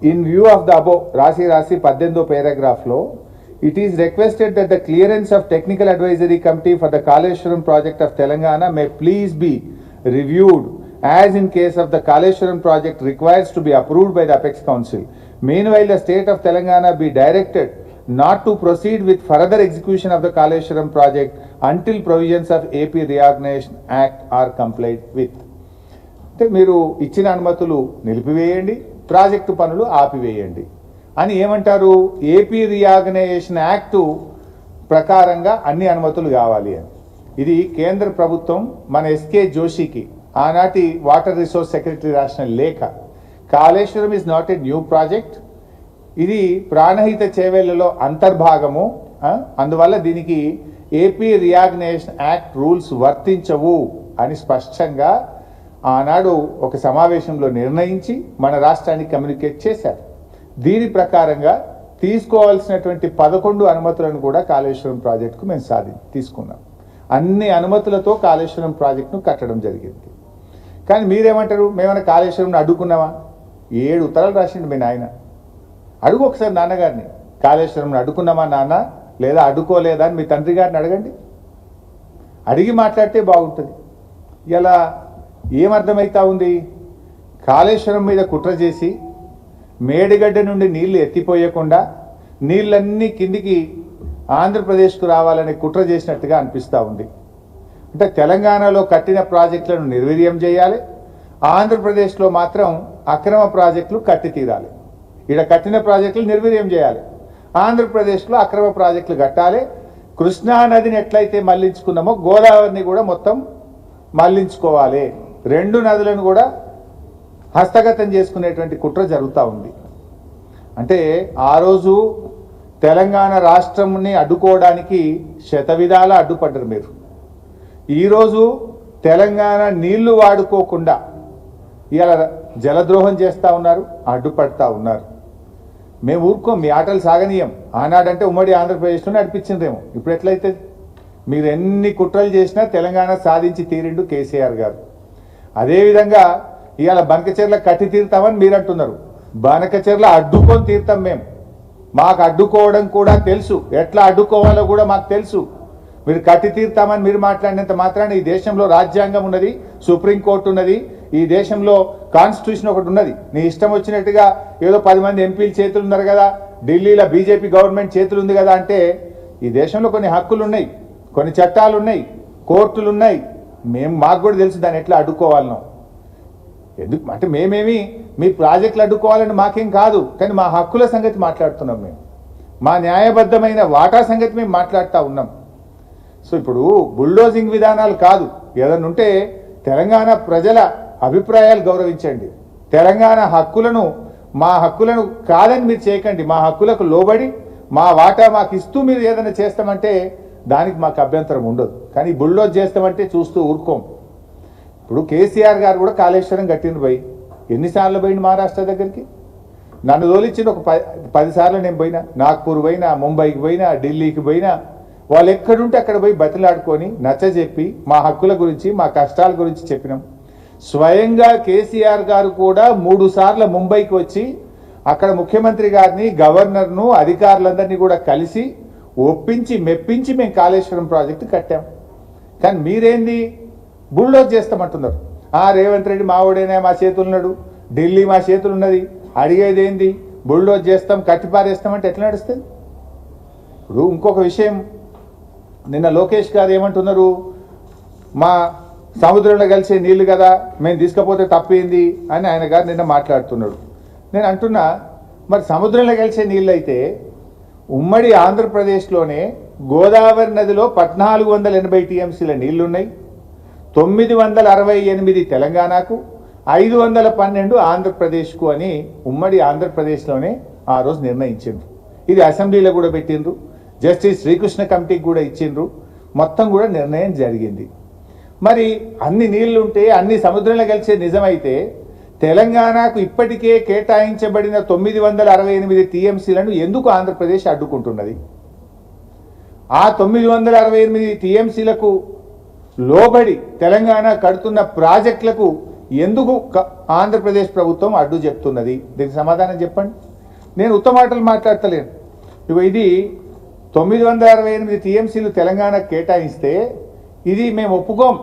In view of the above, Rasi 18th paragraph లో, it is requested that the clearance of Technical Advisory Committee for the Kaleshwaram project of Telangana may please be reviewed as in case of the Kaleshwaram project requires to be approved by the Apex Council. Meanwhile, the state of Telangana be directed not to proceed with further execution of the Kaleshwaram project until provisions of AP Reorganization Act are complied with. అంటే మీరు ఇచ్చిన అనుమతులు నిలిపివేయండి, project పనులు ఆపివేయండి అని ఏమంటారు? AP reorganisation act ప్రకారంగా అన్ని అనుమతులు కావాలి అని. ఇది కేంద్ర ప్రభుత్వం మన ఎస్కే జోషికి ఆనాటి వాటర్ రిసోర్స్ సెక్రటరీ రాసిన లేఖ. Kaleshwaram is not a new project, ఇది ప్రాణహిత చేవేళ్లలో అంతర్భాగము. అందువల్ల దీనికి ఏపీ రీఆర్గనైజేషన్ యాక్ట్ రూల్స్ వర్తించవు అని స్పష్టంగా ఆనాడు ఒక సమావేశంలో నిర్ణయించి మన రాష్ట్రానికి కమ్యూనికేట్ చేశారు. దీని ప్రకారంగా తీసుకోవాల్సినటువంటి 11 అనుమతులను కూడా కాళేశ్వరం ప్రాజెక్టుకు మేము తీసుకున్నాం. అన్ని అనుమతులతో కాళేశ్వరం ప్రాజెక్టును కట్టడం జరిగింది. కానీ మీరేమంటారు? మేమైనా కాళేశ్వరం అడ్డుకున్నామా? 7 ఉత్తరాలు రాసిండు మీ నాయన. అడుగు ఒకసారి నాన్నగారిని, కాళేశ్వరం అడ్డుకున్నామా నాన్న, లేదా అడ్డుకోలేదా అని మీ తండ్రి గారిని అడగండి. అడిగి మాట్లాడితే బాగుంటుంది. ఇలా ఏమర్థమవుతా ఉంది? కాళేశ్వరం మీద కుట్ర చేసి మేడిగడ్డ నుండి నీళ్లు ఎత్తిపోయకుండా నీళ్ళన్నీ కిందికి ఆంధ్రప్రదేశ్కు రావాలని కుట్ర చేసినట్టుగా అనిపిస్తూ ఉంది. అంటే తెలంగాణలో కట్టిన ప్రాజెక్టులను నిర్వీర్యం చేయాలి, ఆంధ్రప్రదేశ్లో మాత్రం అక్రమ ప్రాజెక్టులు కట్టి తీరాలి. ఇక్కడ కట్టిన ప్రాజెక్టులు నిర్వీర్యం చేయాలి, ఆంధ్రప్రదేశ్లో అక్రమ ప్రాజెక్టులు కట్టాలి. కృష్ణా నదిని ఎట్లయితే మళ్లించుకున్నామో గోదావరిని కూడా మొత్తం మళ్లించుకోవాలి. 2 నదులను కూడా హస్తగతం చేసుకునేటువంటి కుట్ర జరుగుతూ ఉంది. అంటే ఆ రోజు తెలంగాణ రాష్ట్రంని అడ్డుకోవడానికి శతవిధాల అడ్డుపడ్డారు మీరు. ఈరోజు తెలంగాణ నీళ్లు వాడుకోకుండా ఇలా జలద్రోహం చేస్తూ ఉన్నారు, అడ్డుపడతా ఉన్నారు. మేము ఊరుకోం, మీ ఆటలు సాగనీయం. ఆనాడంటే ఉమ్మడి ఆంధ్రప్రదేశ్లో నడిపించిందేమో, ఇప్పుడు ఎట్లయితే? మీరు ఎన్ని కుట్రలు చేసినా తెలంగాణ సాధించి తీరిండు కేసీఆర్ గారు. అదేవిధంగా ఇవాళ బనకచెర్ల కట్టి తీరుతామని మీరు అంటున్నారు. బనకచెర్ల అడ్డుకొని తీరుతాం మేము. మాకు అడ్డుకోవడం కూడా తెలుసు, ఎట్లా అడ్డుకోవాలో కూడా మాకు తెలుసు. మీరు కట్టి తీరుతామని మీరు మాట్లాడినంత మాత్రాన ఈ దేశంలో రాజ్యాంగం ఉన్నది, సుప్రీంకోర్టు ఉన్నది, ఈ దేశంలో కాన్స్టిట్యూషన్ ఒకటి ఉన్నది. నీ ఇష్టం వచ్చినట్టుగా ఏదో 10 మంది ఎంపీలు చేతులు ఉన్నారు కదా, ఢిల్లీలో బీజేపీ గవర్నమెంట్ చేతులు ఉంది కదా అంటే, ఈ దేశంలో కొన్ని హక్కులు ఉన్నాయి, కొన్ని చట్టాలు ఉన్నాయి, కోర్టులు ఉన్నాయి. మాకు కూడా తెలుసు దాన్ని ఎట్లా అడ్డుకోవాలనో. ఎందుకు అంటే మేమేమి మీ ప్రాజెక్టులు అడ్డుకోవాలని మాకేం కాదు, కానీ మా హక్కుల సంగతి మాట్లాడుతున్నాం. మేము మా న్యాయబద్ధమైన వాటా సంగతి మేము మాట్లాడుతూ ఉన్నాం. సో ఇప్పుడు బుల్డోజింగ్ విధానాలు కాదు, ఏదన్నా ఉంటే తెలంగాణ ప్రజల అభిప్రాయాలు గౌరవించండి. తెలంగాణ హక్కులను, మా హక్కులను కాదని మీరు చేయకండి. మా హక్కులకు లోబడి మా వాటా మాకు ఇస్తూ మీరు ఏదైనా చేస్తామంటే దానికి మాకు అభ్యంతరం ఉండదు. కానీ బుల్డోజ్ చేస్తామంటే చూస్తూ ఊరుకోం. ఇప్పుడు కేసీఆర్ గారు కూడా కాళేశ్వరం కట్టిన పోయి ఎన్నిసార్లు పోయింది మహారాష్ట్ర దగ్గరికి? నన్ను తోలిచ్చిన ఒక 10 సార్లు నేను పోయినా. నాగ్పూర్ పోయినా, ముంబైకి పోయినా, ఢిల్లీకి పోయినా. వాళ్ళు ఎక్కడుంటే అక్కడ పోయి బతిలాడుకొని నచ్చజెప్పి మా హక్కుల గురించి, మా కష్టాల గురించి చెప్పినాం. స్వయంగా కేసీఆర్ గారు కూడా 3 సార్లు ముంబైకి వచ్చి అక్కడ ముఖ్యమంత్రి గారిని, గవర్నర్ను, అధికారులందరినీ కూడా కలిసి ఒప్పించి మెప్పించి మేము కాళేశ్వరం ప్రాజెక్టు కట్టాం. కానీ మీరేంది బుల్డోజ్ చేస్తామంటున్నారు. రేవంత్ రెడ్డి మావోడేనా, మా చేతులున్నాడు, ఢిల్లీ మా చేతులు ఉన్నది, అడిగేది ఏంది? బుల్డోజ్ చేస్తాం, కట్టిపారేస్తామంటే ఎట్లా నడుస్తుంది? ఇప్పుడు ఇంకొక విషయం, నిన్న లోకేష్ గారు ఏమంటున్నారు? మా సముద్రంలో కలిసే నీళ్లు కదా, మేము తీసుకపోతే తప్పేంది అని ఆయన గారు నిన్న మాట్లాడుతున్నాడు. నేను అంటున్నా, మరి సముద్రంలో కలిసే నీళ్ళు అయితే ఉమ్మడి ఆంధ్రప్రదేశ్లోనే గోదావరి నదిలో 1480 టీఎంసీల నీళ్లున్నాయి, 968 తెలంగాణకు, 512 ఆంధ్రప్రదేశ్కు అని ఉమ్మడి ఆంధ్రప్రదేశ్లోనే ఆ రోజు నిర్ణయించిండ్రు. ఇది అసెంబ్లీలో కూడా పెట్టిండ్రు, జస్టిస్ శ్రీకృష్ణ కమిటీకి కూడా ఇచ్చిండ్రు, మొత్తం కూడా నిర్ణయం జరిగింది. మరి అన్ని నీళ్లుంటే, అన్ని సముద్రంలో కలిసే నిజమైతే తెలంగాణకు ఇప్పటికే కేటాయించబడిన 968 టీఎంసీలను ఎందుకు ఆంధ్రప్రదేశ్ అడ్డుకుంటున్నది? ఆ 968 టీఎంసీలకు లోబడి తెలంగాణ కడుతున్న ప్రాజెక్టులకు ఎందుకు ఆంధ్రప్రదేశ్ ప్రభుత్వం అడ్డు చెప్తున్నది? దీనికి సమాధానం చెప్పండి. నేను ఉత్తమ మాటలు మాట్లాడతలేను. ఇది 968 టీఎంసీలు తెలంగాణ కేటాయిస్తే ఇది మేము ఒప్పుకోం.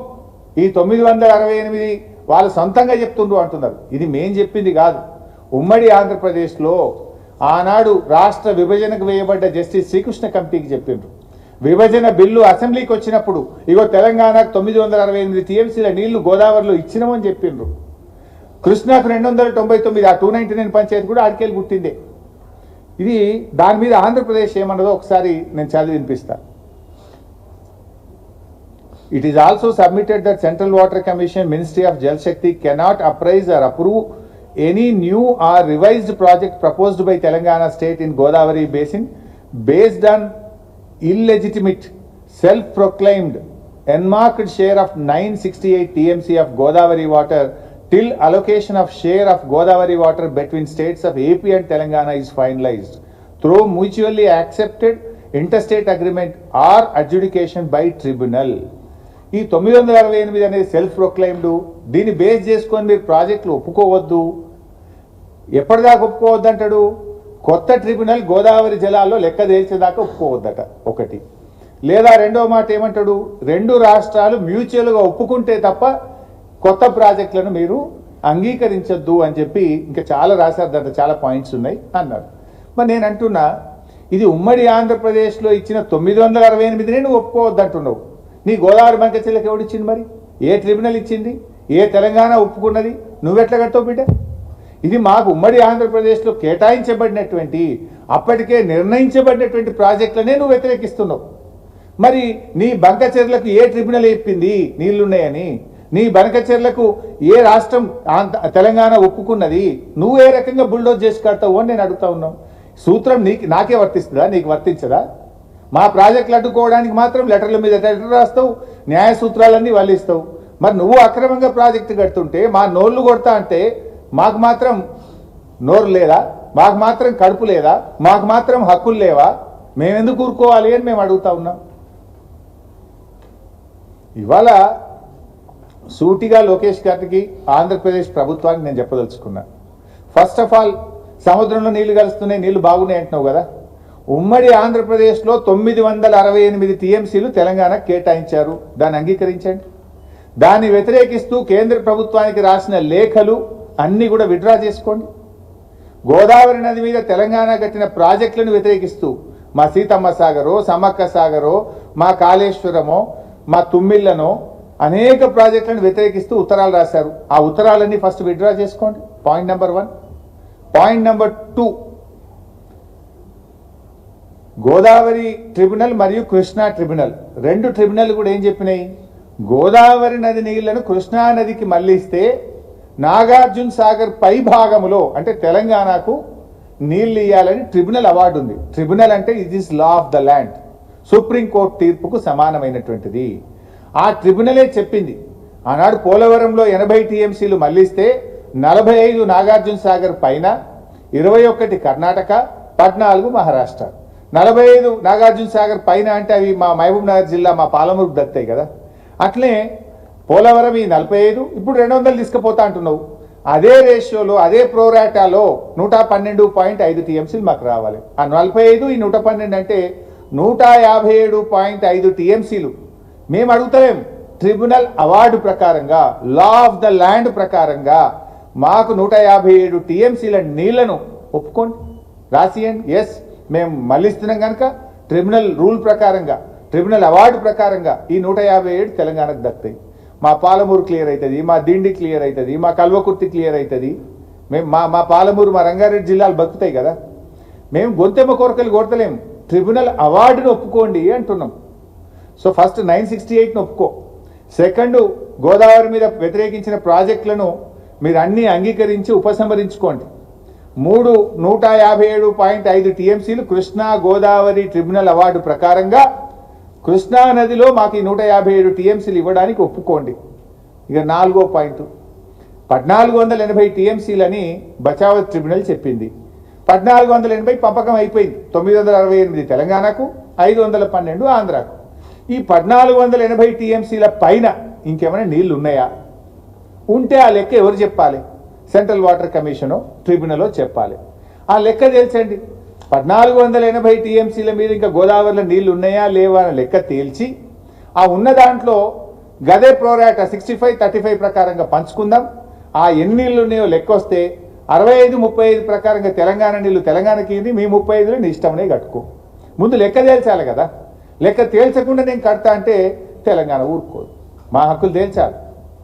ఈ 968 వాళ్ళు సొంతంగా చెప్తుండ్రు అంటున్నారు. ఇది మేం చెప్పింది కాదు. ఉమ్మడి ఆంధ్రప్రదేశ్లో ఆనాడు రాష్ట్ర విభజనకు వేయబడ్డ జస్టిస్ శ్రీకృష్ణ కమిటీకి చెప్పిండ్రు. విభజన బిల్లు అసెంబ్లీకి వచ్చినప్పుడు ఇగో తెలంగాణకు 968 టీఎంసీల నీళ్లు గోదావరిలో ఇచ్చినామని చెప్పిండ్రు. కృష్ణాకు 299, ఆ 299 పంచాయతీ కూడా ఆడికెళ్ళి పుట్టిందే. ఇది దాని మీద ఆంధ్రప్రదేశ్ ఏమన్నదో ఒకసారి నేను చదివి వినిపిస్తా. It is also submitted that Central Water Commission, Ministry of Jal Shakti cannot appraise or approve any new or revised project proposed by Telangana state in Godavari basin based on illegitimate, self-proclaimed, enmarked share of 968 TMC of Godavari water till allocation of share of Godavari water between states of AP and Telangana is finalized through mutually accepted interstate agreement or adjudication by tribunal. ఈ 968 అనేది self proclaimed. దీన్ని base చేసుకొని మీరు ప్రాజెక్టులు ఒప్పుకోవద్దు. ఎప్పటిదాకా ఒప్పుకోవద్దు అంటాడు? కొత్త tribunal Godavari జలాల్లో లెక్క తేల్చేదాకా ఒప్పుకోవద్దట ఒకటి. లేదా రెండో మాట ఏమంటాడు? రెండు రాష్ట్రాలు మ్యూచువల్గా ఒప్పుకుంటే తప్ప కొత్త ప్రాజెక్టులను మీరు అంగీకరించొద్దు అని చెప్పి ఇంకా చాలా రాశారు. దాంట్లో చాలా పాయింట్స్ ఉన్నాయి అన్నారు. మరి నేను అంటున్నా, ఇది ఉమ్మడి ఆంధ్రప్రదేశ్లో ఇచ్చిన 968 నువ్వు ఒప్పుకోవద్దు అంటున్నావు. నీ గోదావరి బంకచెర్లకు ఎవడిచ్చింది? మరి ఏ ట్రిబ్యునల్ ఇచ్చింది? ఏ తెలంగాణ ఒప్పుకున్నది? నువ్వెట్లా కడతావు బిడ్డ? ఇది మాకు ఉమ్మడి ఆంధ్రప్రదేశ్లో కేటాయించబడినటువంటి, అప్పటికే నిర్ణయించబడినటువంటి ప్రాజెక్టులనే నువ్వు వ్యతిరేకిస్తున్నావు. మరి నీ బంకచెర్లకు ఏ ట్రిబ్యునల్ చెప్పింది నీళ్లున్నాయని? నీ బంకచెర్లకు ఏ రాష్ట్రం తెలంగాణ ఒప్పుకున్నది? నువ్వు ఏ రకంగా బుల్డోజ్ చేసి కడతావు అని నేను అడుగుతా ఉన్నాం. సూత్రం నాకే వర్తిస్తుందా? నీకు వర్తించదా? మా ప్రాజెక్టులు అడ్డుకోవడానికి మాత్రం లెటర్ల మీద లెటర్ రాస్తావు, న్యాయ సూత్రాలన్నీ వల్లిస్తావు. మరి నువ్వు అక్రమంగా ప్రాజెక్టు కడుతుంటే మా నోళ్ళు కొడతా అంటే మాకు మాత్రం నోరు లేదా? మాకు మాత్రం కడుపు లేదా? మాకు మాత్రం హక్కులు లేవా? మేమెందుకు కూరుకోవాలి అని మేము అడుగుతా ఉన్నాం. ఇవాళ సూటిగా లోకేష్ గారికి, ఆంధ్రప్రదేశ్ ప్రభుత్వానికి నేను చెప్పదలుచుకున్నా. ఫస్ట్ ఆఫ్ ఆల్, సముద్రంలో నీళ్లు కలుస్తున్నాయి, నీళ్లు బాగున్నాయి అంటున్నావు కదా. ఉమ్మడి ఆంధ్రప్రదేశ్లో 968 టీఎంసీలు తెలంగాణ కేటాయించారు. దాన్ని అంగీకరించండి. దాన్ని వ్యతిరేకిస్తూ కేంద్ర ప్రభుత్వానికి రాసిన లేఖలు అన్నీ కూడా విత్డ్రా చేసుకోండి. గోదావరి నది మీద తెలంగాణ కట్టిన ప్రాజెక్టులను వ్యతిరేకిస్తూ మా సీతమ్మ సాగరో, సమ్మక్క సాగరో, మా కాళేశ్వరమో, మా తుమ్మిళ్లనో అనేక ప్రాజెక్టులను వ్యతిరేకిస్తూ ఉత్తరాలు రాశారు. ఆ ఉత్తరాలన్నీ ఫస్ట్ విత్డ్రా చేసుకోండి. Point number 1. Point number 2, Godavari tribunal మరియు కృష్ణా ట్రిబ్యునల్, రెండు ట్రిబ్యునల్ కూడా ఏం చెప్పినాయి? గోదావరి నది నీళ్లను కృష్ణా నదికి మళ్లిస్తే నాగార్జున సాగర్ పై భాగములో అంటే తెలంగాణకు నీళ్లు ఇవ్వాలని ట్రిబ్యునల్ అవార్డు ఉంది. ట్రిబ్యునల్ అంటే it is law of the land, Supreme Court తీర్పుకు సమానమైనటువంటిది. ఆ ట్రిబ్యునలే చెప్పింది ఆనాడు పోలవరంలో 80 టీఎంసీలు మళ్లిస్తే 45 నాగార్జున సాగర్ పైన, 21 కర్ణాటక, 14 మహారాష్ట్ర. 45 నాగార్జున సాగర్ పైన అంటే అవి మా మహబూబ్ నగర్ జిల్లా, మా పాలమూరుకు దక్కుతాయి కదా. అట్లే పోలవరం ఈ 45, ఇప్పుడు 200 తీసుకుపోతా అంటున్నావు. అదే రేషియోలో, అదే ప్రోరాటాలో 112.5 టీఎంసీలు మాకు రావాలి. ఆ 45 ఈ 112 అంటే 157.5 టీఎంసీలు మేము అడుగుతలేం. ట్రిబ్యునల్ అవార్డు ప్రకారంగా, లా ఆఫ్ ద ల్యాండ్ ప్రకారంగా మాకు 157 టీఎంసీల నీళ్లను ఒప్పుకోండి, రాసియండి. ఎస్, మేము మళ్ళిస్తున్నాం కనుక ట్రిబ్యునల్ రూల్ ప్రకారంగా, ట్రిబ్యునల్ అవార్డు ప్రకారంగా ఈ 157 తెలంగాణకు దక్కుతాయి. మా పాలమూరు క్లియర్ అవుతుంది, మా దిండి క్లియర్ అవుతుంది, మా కల్వకుర్తి క్లియర్ అవుతుంది. మేము మా పాలమూరు, మా రంగారెడ్డి జిల్లాలు బతుకుతాయి కదా. మేము గొంతెమ్మ కోరికలు కొడతలేము. ట్రిబ్యునల్ అవార్డును ఒప్పుకోండి అంటున్నాం. సో ఫస్ట్ 968ను ఒప్పుకో. సెకండ్, గోదావరి మీద వ్యతిరేకించిన ప్రాజెక్టులను మీరు అన్నీ అంగీకరించి ఉపసంహరించుకోండి. 3, 157.5 టీఎంసీలు కృష్ణా గోదావరి ట్రిబ్యునల్ అవార్డు ప్రకారంగా కృష్ణా నదిలో మాకు ఈ 157 టీఎంసీలు ఇవ్వడానికి ఒప్పుకోండి. ఇక 4వ పాయింట్, 1480 టీఎంసీలని బచావత్ ట్రిబ్యునల్ చెప్పింది. 1480 పంపకం అయిపోయింది. 968 తెలంగాణకు, 512 ఆంధ్రాకు. ఈ 1480 టీఎంసీల పైన ఇంకేమైనా నీళ్లు ఉన్నాయా? ఉంటే ఆ లెక్క ఎవరు చెప్పాలి? సెంట్రల్ వాటర్ కమిషను ట్రిబ్యునలో చెప్పాలి. ఆ లెక్క తేల్చండి. 1480 టీఎంసీల మీద ఇంకా గోదావరిలో నీళ్లు ఉన్నాయా లేవా అని లెక్క తేల్చి ఆ ఉన్న దాంట్లో గదే ప్రోరాటా 65-35 ప్రకారంగా పంచుకుందాం. ఆ ఎన్ని నీళ్ళు ఉన్నాయో లెక్క వస్తే 65-35 ప్రకారంగా తెలంగాణ నీళ్లు తెలంగాణకి ఇవ్వండి, మీ 35లో నీ ఇష్టమనే కట్టుకో. ముందు లెక్క తేల్చాలి కదా. లెక్క తేల్చకుండా నేను కడతా అంటే తెలంగాణ ఊరుకోదు. మా హక్కులు తేల్చాలి.